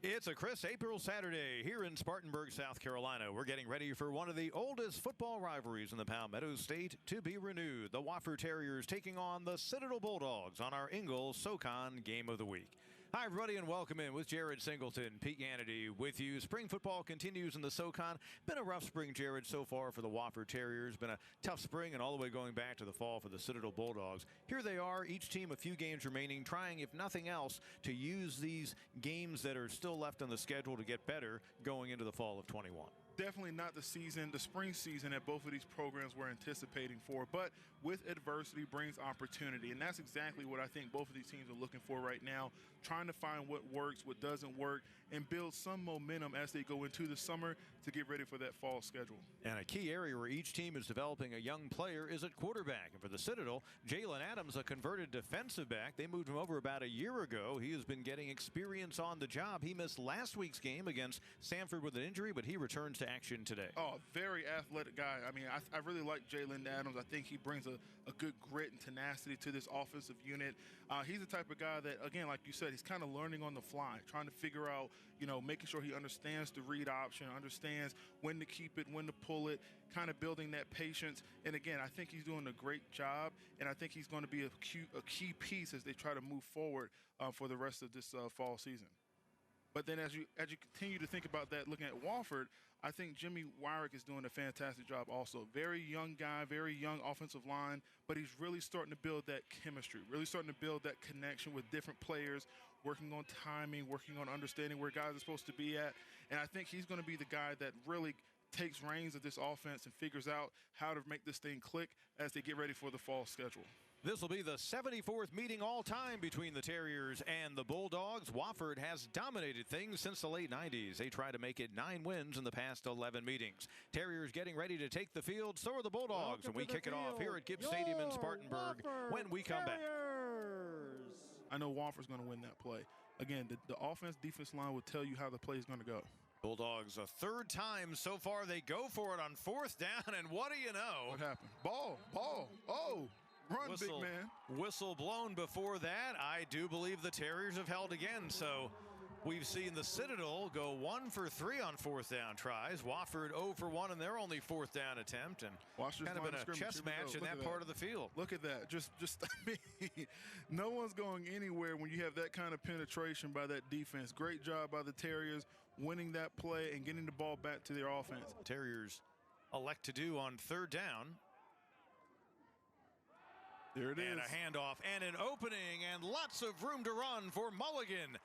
It's a crisp April Saturday here in Spartanburg, South Carolina. We're getting ready for one of the oldest football rivalries in the Palmetto State to be renewed. The Wofford Terriers taking on the Citadel Bulldogs on our Ingalls SoCon Game of the Week. Hi, everybody, and welcome in with Jared Singleton, Pete Yannity with you. Spring football continues in the SoCon. Been a rough spring, Jared, so far for the Wofford Terriers. Been a tough spring and all the way going back to the fall for the Citadel Bulldogs. Here they are, each team a few games remaining, trying, if nothing else, to use these games that are still left on the schedule to get better going into the fall of 21. Definitely not the spring season that both of these programs were anticipating for, but with adversity brings opportunity, and that's exactly what I think both of these teams are looking for right now, trying to find what works, what doesn't work, and build some momentum as they go into the summer to get ready for that fall schedule. And a key area where each team is developing a young player is at quarterback. And for the Citadel, Jalen Adams, a converted defensive back. They moved him over about a year ago. He has been getting experience on the job. He missed last week's game against Samford with an injury, but he returns to action today. Oh, very athletic guy. I mean, I really like Jalen Adams. I think he brings a good grit and tenacity to this offensive unit. He's the type of guy that, again, like you said, he's kind of learning on the fly, trying to figure out, making sure he understands the read option, understands when to keep it, when to pull it, kind of building that patience. And again, I think he's doing a great job, and I think he's going to be a key piece as they try to move forward for the rest of this fall season. But then as you continue to think about that, looking at Wofford, I think Jimmy Wyrick is doing a fantastic job also. Very young guy, very young offensive line, but he's really starting to build that chemistry, really starting to build that connection with different players, working on timing, working on understanding where guys are supposed to be at. And I think he's going to be the guy that really takes reins of this offense and figures out how to make this thing click as they get ready for the fall schedule. This will be the 74th meeting all-time between the Terriers and the Bulldogs. Wofford has dominated things since the late 90s. They tried to make it 9 wins in the past 11 meetings. Terriers getting ready to take the field. So are the Bulldogs, and we kick it off here at Gibbs Stadium in Spartanburg when we come back. I know Wofford's going to win that play. Again, the offense-defense line will tell you how the play is going to go. Bulldogs a third time so far. They go for it on 4th down, and what do you know? What happened? Ball. Oh. Run, whistle, big man. Whistle blown before that. I do believe the Terriers have held again. So we've seen the Citadel go 1 for 3 on 4th down tries. Wofford 0 for 1 in their only 4th down attempt. And kind of been a chess match in that part of the field. Look at that. Just I mean, no one's going anywhere when you have that kind of penetration by that defense. Great job by the Terriers winning that play and getting the ball back to their offense. Terriers elect to do on 3rd down. There it is. And a handoff and an opening and lots of room to run for Mulligan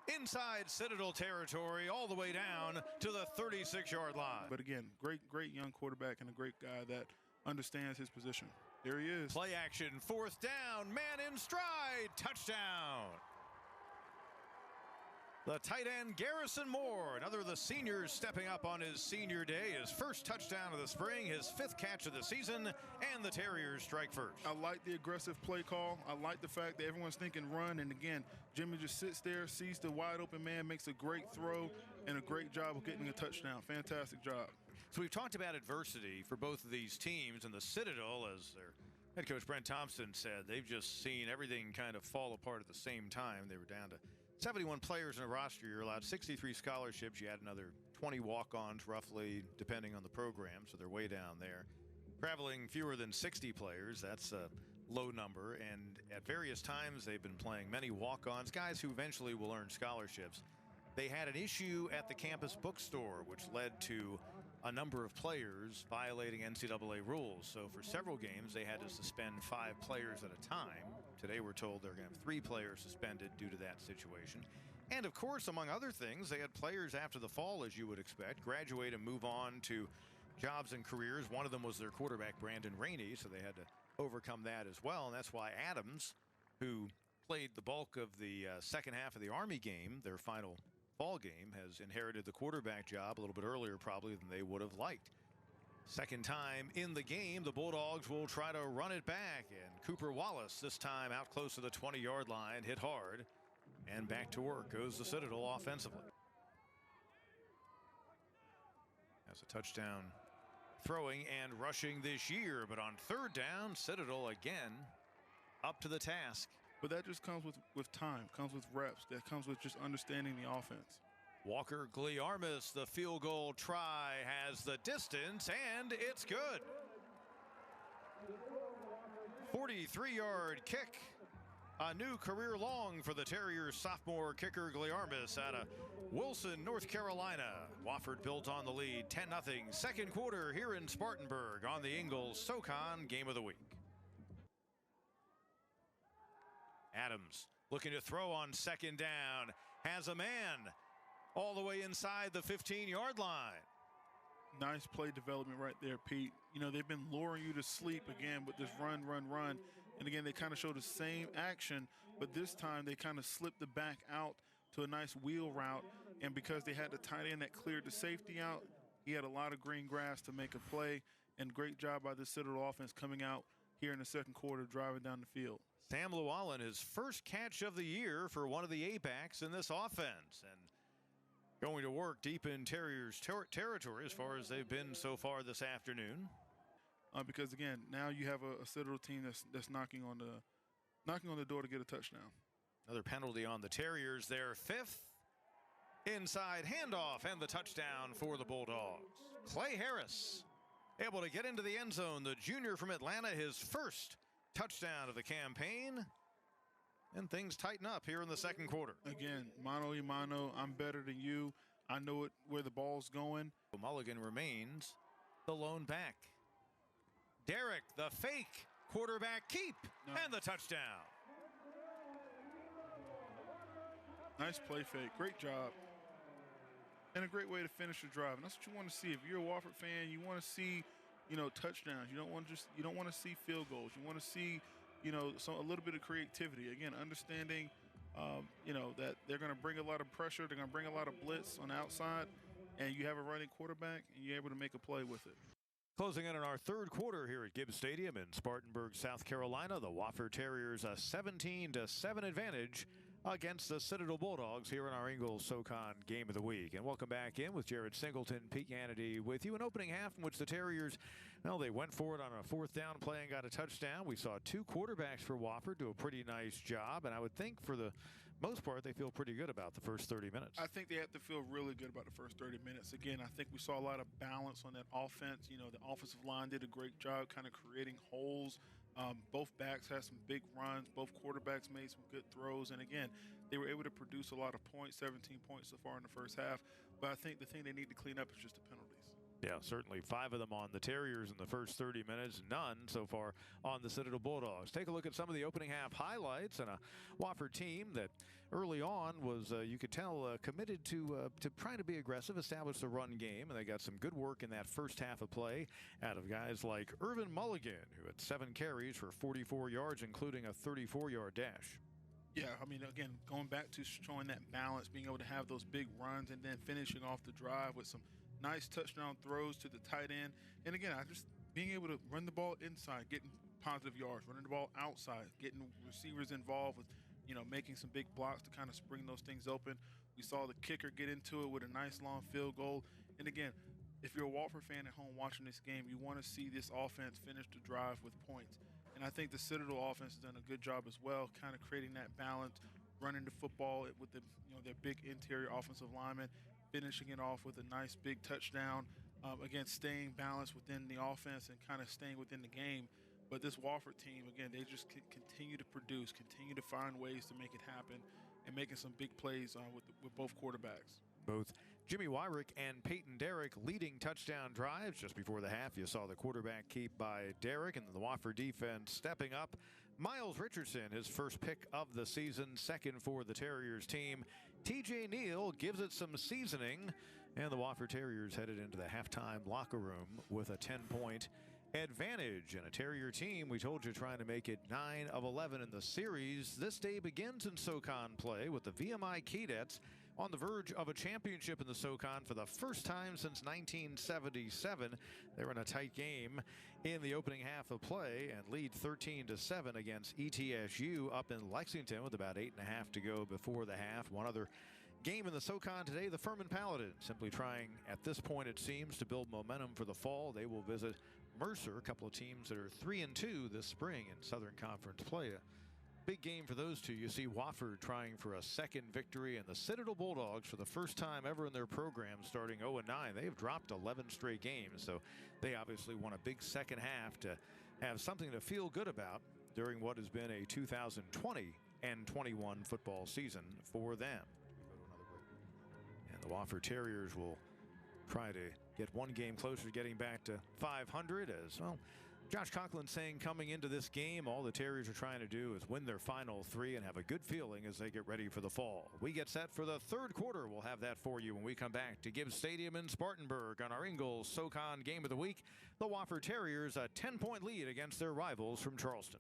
inside Citadel territory all the way down to the 36-yard line. But again, great young quarterback and a great guy that understands his position. There he is. Play action, 4th down, man in stride, touchdown. The tight end, Garrison Moore, another of the seniors stepping up on his senior day. His first touchdown of the spring, his 5th catch of the season, and the Terriers strike first. I like the aggressive play call. I like the fact that everyone's thinking run, and again, Jimmy just sits there, sees the wide open man, makes a great throw, and a great job of getting a touchdown. Fantastic job. So we've talked about adversity for both of these teams, and the Citadel, as their head coach Brent Thompson said, they've just seen everything kind of fall apart at the same time. They were down to 71 players in a roster. You're allowed 63 scholarships. You add another 20 walk-ons roughly, depending on the program, so they're way down there. Traveling fewer than 60 players, that's a low number, and at various times they've been playing many walk-ons, guys who eventually will earn scholarships. They had an issue at the campus bookstore, which led to a number of players violating NCAA rules. So for several games, they had to suspend 5 players at a time. Today, we're told they're going to have 3 players suspended due to that situation. And of course, among other things, they had players after the fall, as you would expect, graduate and move on to jobs and careers. One of them was their quarterback, Brandon Rainey, so they had to overcome that as well. And that's why Adams, who played the bulk of the second half of the Army game, their final fall game, has inherited the quarterback job a little bit earlier probably than they would have liked. Second time in the game, the Bulldogs will try to run it back, and Cooper Wallace this time out close to the 20-yard line, hit hard, and back to work goes the Citadel offensively. Has a touchdown throwing and rushing this year, but on 3rd down, Citadel again up to the task. But that just comes with time, comes with reps. That comes with just understanding the offense. Walker Gliarmis, the field goal try, has the distance, and it's good. 43-yard kick. A new career long for the Terriers sophomore kicker Gliarmis out of Wilson, North Carolina. Wofford built on the lead 10-0. Second quarter here in Spartanburg on the Ingles SoCon Game of the Week. Adams looking to throw on second down. Has a man all the way inside the 15-yard line. Nice play development right there, Pete. You know, they've been luring you to sleep again with this run. And again, they kind of show the same action, but this time they kind of slipped the back out to a nice wheel route. And because they had the tight end that cleared the safety out, he had a lot of green grass to make a play. And great job by the Citadel offense coming out here in the second quarter, driving down the field. Sam Llewellyn, his first catch of the year for one of the A-backs in this offense. And going to work deep in Terriers territory as far as they've been so far this afternoon. Because again, now you have a Citadel team that's knocking on the door to get a touchdown. Another penalty on the Terriers, their fifth. Inside handoff and the touchdown for the Bulldogs. Clay Harris able to get into the end zone. The junior from Atlanta, his first touchdown of the campaign. And things tighten up here in the second quarter. Again, mano a mano, I'm better than you. I know where the ball's going. Mulligan remains the lone back. Derrick, the fake, quarterback keep, and the touchdown. Nice play fake, great job. And a great way to finish the drive. And that's what you want to see. If you're a Wofford fan, you want to see, you know, touchdowns. You don't want to see field goals. You want to see, you know, a little bit of creativity. Again, understanding, you know, that they're going to bring a lot of pressure. They're going to bring a lot of blitz on the outside. And you have a running quarterback, and you're able to make a play with it. Closing in on our third quarter here at Gibbs Stadium in Spartanburg, South Carolina, the Wofford Terriers a 17-7 advantage against the Citadel Bulldogs here in our Ingles SoCon Game of the Week. And welcome back in with Jared Singleton, Pete Hannity with you. An opening half in which the Terriers, well, they went for it on a fourth down play and got a touchdown. We saw two quarterbacks for Wofford do a pretty nice job, and I would think for the most part they feel pretty good about the first 30 minutes. I think they have to feel really good about the first 30 minutes. Again, I think we saw a lot of balance on that offense. You know, the offensive line did a great job kind of creating holes. Both backs had some big runs. Both quarterbacks made some good throws. And again, they were able to produce a lot of points, 17 points so far in the first half. But I think the thing they need to clean up is just the penalties. Yeah, certainly 5 of them on the Terriers in the first 30 minutes, none so far on the Citadel Bulldogs. Take a look at some of the opening half highlights, and a Wofford team that early on was, you could tell, committed to trying to be aggressive, establish the run game, and they got some good work in that first half of play out of guys like Irvin Mulligan, who had 7 carries for 44 yards, including a 34-yard dash. Yeah, I mean, again, going back to showing that balance, being able to have those big runs and then finishing off the drive with some nice touchdown throws to the tight end. And again, just being able to run the ball inside, getting positive yards, running the ball outside, getting receivers involved with, you know, making some big blocks to kind of spring those things open. We saw the kicker get into it with a nice long field goal. And again, if you're a Wofford fan at home watching this game, you want to see this offense finish the drive with points. And I think the Citadel offense has done a good job as well, kind of creating that balance, running the football with the, you know, their big interior offensive linemen, finishing it off with a nice big touchdown. Again, staying balanced within the offense and kind of staying within the game. But this Wofford team, again, they just continue to produce, continue to find ways to make it happen, and making some big plays with both quarterbacks. Both Jimmy Wyrick and Peyton Derrick leading touchdown drives. Just before the half, you saw the quarterback keep by Derrick, and the Wofford defense stepping up. Miles Richardson, his first pick of the season, second for the Terriers team. TJ Neal gives it some seasoning, and the Wofford Terriers headed into the halftime locker room with a 10-point advantage. And a Terrier team, we told you, trying to make it 9 of 11 in the series. This day begins in SoCon play with the VMI Keydets on the verge of a championship in the SoCon for the first time since 1977. They were in a tight game in the opening half of play and lead 13-7 against ETSU up in Lexington with about 8.5 to go before the half. One other game in the SoCon today, the Furman Paladins simply trying at this point, it seems, to build momentum for the fall. They will visit Mercer, a couple of teams that are 3-2 this spring in Southern Conference play. A big game for those two. You see Wofford trying for a second victory, and the Citadel Bulldogs, for the first time ever in their program, starting 0-9. They've dropped 11 straight games, so they obviously want a big second half to have something to feel good about during what has been a 2020 and 21 football season for them. And the Wofford Terriers will try to get one game closer to getting back to 500 as well. Josh Conklin saying coming into this game, all the Terriers are trying to do is win their final 3 and have a good feeling as they get ready for the fall. We get set for the third quarter. We'll have that for you when we come back to Gibbs Stadium in Spartanburg on our Ingalls SoCon Game of the Week. The Wofford Terriers a 10-point lead against their rivals from Charleston.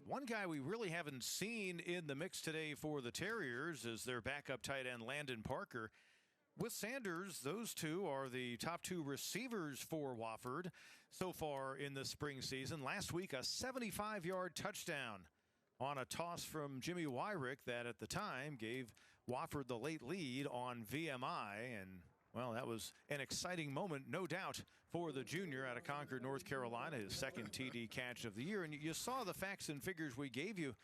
One guy we really haven't seen in the mix today for the Terriers is their backup tight end Landon Parker. With Sanders, those two are the top 2 receivers for Wofford so far in the spring season. Last week, a 75-yard touchdown on a toss from Jimmy Wyrick that at the time gave Wofford the late lead on VMI. And, well, that was an exciting moment, no doubt, for the junior out of Concord, North Carolina, his second TD catch of the year. And you saw the facts and figures we gave you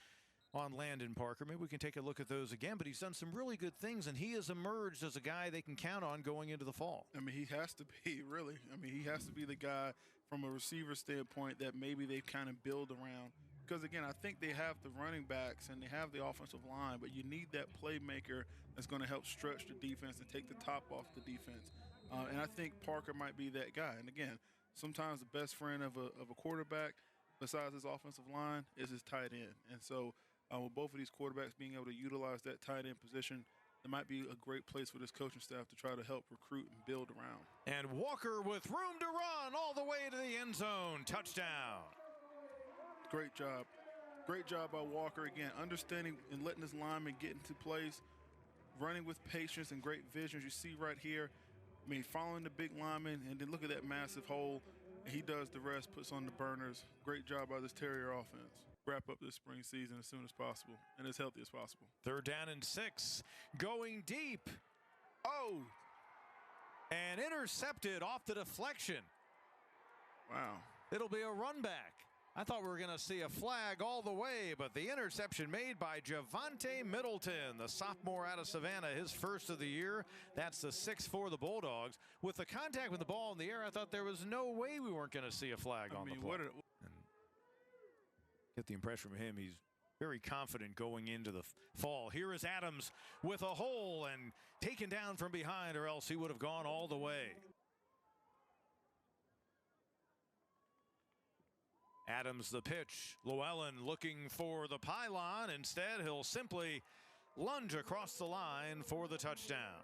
on Landon Parker. Maybe we can take a look at those again, but he's done some really good things, and he has emerged as a guy they can count on going into the fall. I mean, he has to be, really. I mean, he has to be the guy from a receiver standpoint that maybe they kind of build around. Because, again, I think they have the running backs and they have the offensive line, but you need that playmaker that's going to help stretch the defense and take the top off the defense. And I think Parker might be that guy. And, again, sometimes the best friend of a quarterback, besides his offensive line, is his tight end. And so with both of these quarterbacks being able to utilize that tight end position, it might be a great place for this coaching staff to try to help recruit and build around. And Walker with room to run all the way to the end zone. Touchdown. Great job. Great job by Walker. Again, understanding and letting his lineman get into place, running with patience and great vision, as you see right here. I mean, following the big lineman, and then look at that massive hole. And he does the rest, puts on the burners. Great job by this Terrier offense. Wrap up this spring season as soon as possible and as healthy as possible. 3rd down and 6, going deep. Oh, and intercepted off the deflection. Wow. It'll be a run back. I thought we were going to see a flag all the way, but the interception made by Javonte Middleton, the sophomore out of Savannah, his first of the year. That's the 6th for the Bulldogs. With the contact with the ball in the air, I thought there was no way we weren't going to see a flag on the play. Get the impression from him, he's very confident going into the fall. Here is Adams with a hole and taken down from behind, or else he would have gone all the way. Adams the pitch. Llewellyn looking for the pylon. Instead, he'll simply lunge across the line for the touchdown.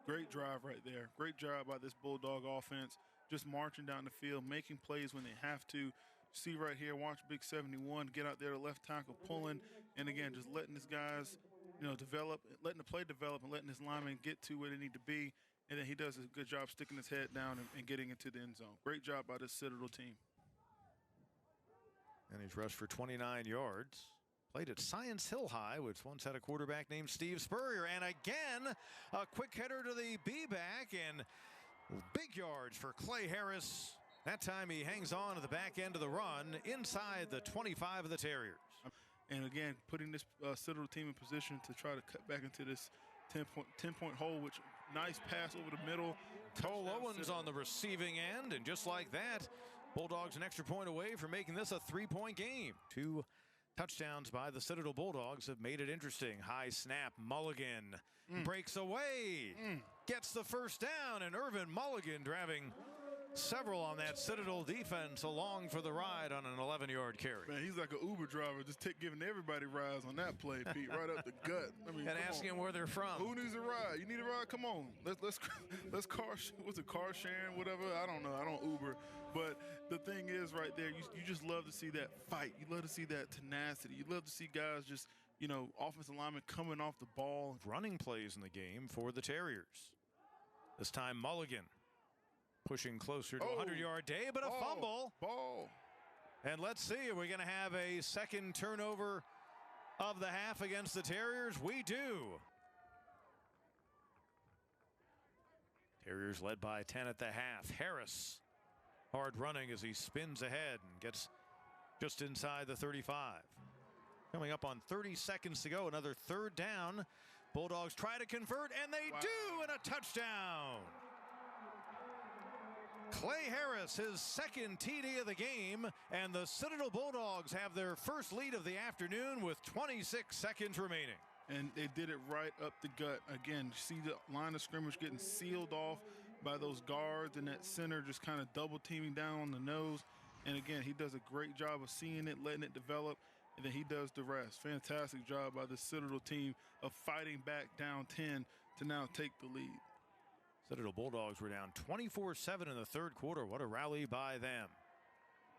Great drive right there. Great job by this Bulldog offense. Just marching down the field, making plays when they have to. See right here, watch Big 71 get out there to left tackle, pulling, and again, just letting his guys, develop, letting the play develop, and letting his linemen get to where they need to be. And then he does a good job sticking his head down and getting into the end zone. Great job by this Citadel team. And he's rushed for 29 yards. Played at Science Hill High, which once had a quarterback named Steve Spurrier. And again, a quick header to the B-back, and big yards for Clay Harris. That time he hangs on to the back end of the run inside the 25 of the Terriers. And again, putting this Citadel team in position to try to cut back into this 10-point hole, which nice pass over the middle. Cole Owens on the receiving end, and just like that, Bulldogs an extra point away from making this a 3-point game. 2 touchdowns by the Citadel Bulldogs have made it interesting. High snap, Mulligan breaks away, gets the first down, and Irvin Mulligan driving several on that Citadel defense along for the ride on an 11-yard carry. Man, he's like an Uber driver, just giving everybody rides on that play, Pete, right up the gut. I mean, and asking them where they're from. Who needs a ride? You need a ride? Come on. Let's car sharing, whatever. I don't know. I don't Uber. But the thing is right there, you just love to see that fight. You love to see that tenacity. You love to see guys just, offensive linemen coming off the ball. Running plays in the game for the Terriers. This time Mulligan pushing closer to a 100-yard day, but a fumble. And let's see, are we going to have a second turnover of the half against the Terriers? We do. Terriers led by 10 at the half. Harris hard running as he spins ahead and gets just inside the 35. Coming up on 30 seconds to go, another third down. Bulldogs try to convert, and they do, and a touchdown. Clay Harris, his second TD of the game, and the Citadel Bulldogs have their first lead of the afternoon with 26 seconds remaining. And they did it right up the gut. Again, see the line of scrimmage getting sealed off by those guards, and that center just kind of double teaming down on the nose. And again, he does a great job of seeing it, letting it develop, and then he does the rest. Fantastic job by the Citadel team of fighting back down 10 to now take the lead. Citadel Bulldogs were down 24-7 in the third quarter. What a rally by them.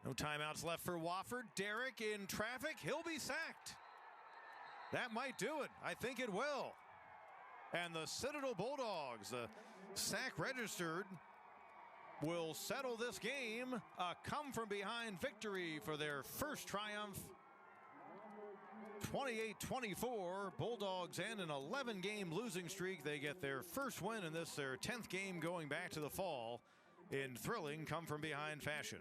No timeouts left for Wofford. Derrick in traffic. He'll be sacked. That might do it. I think it will. And the Citadel Bulldogs, the sack registered, will settle this game. A come-from-behind victory for their first triumph. 28-24. Bulldogs end an 11-game losing streak. They get their first win in this, their 10th game going back to the fall in thrilling come-from-behind fashion.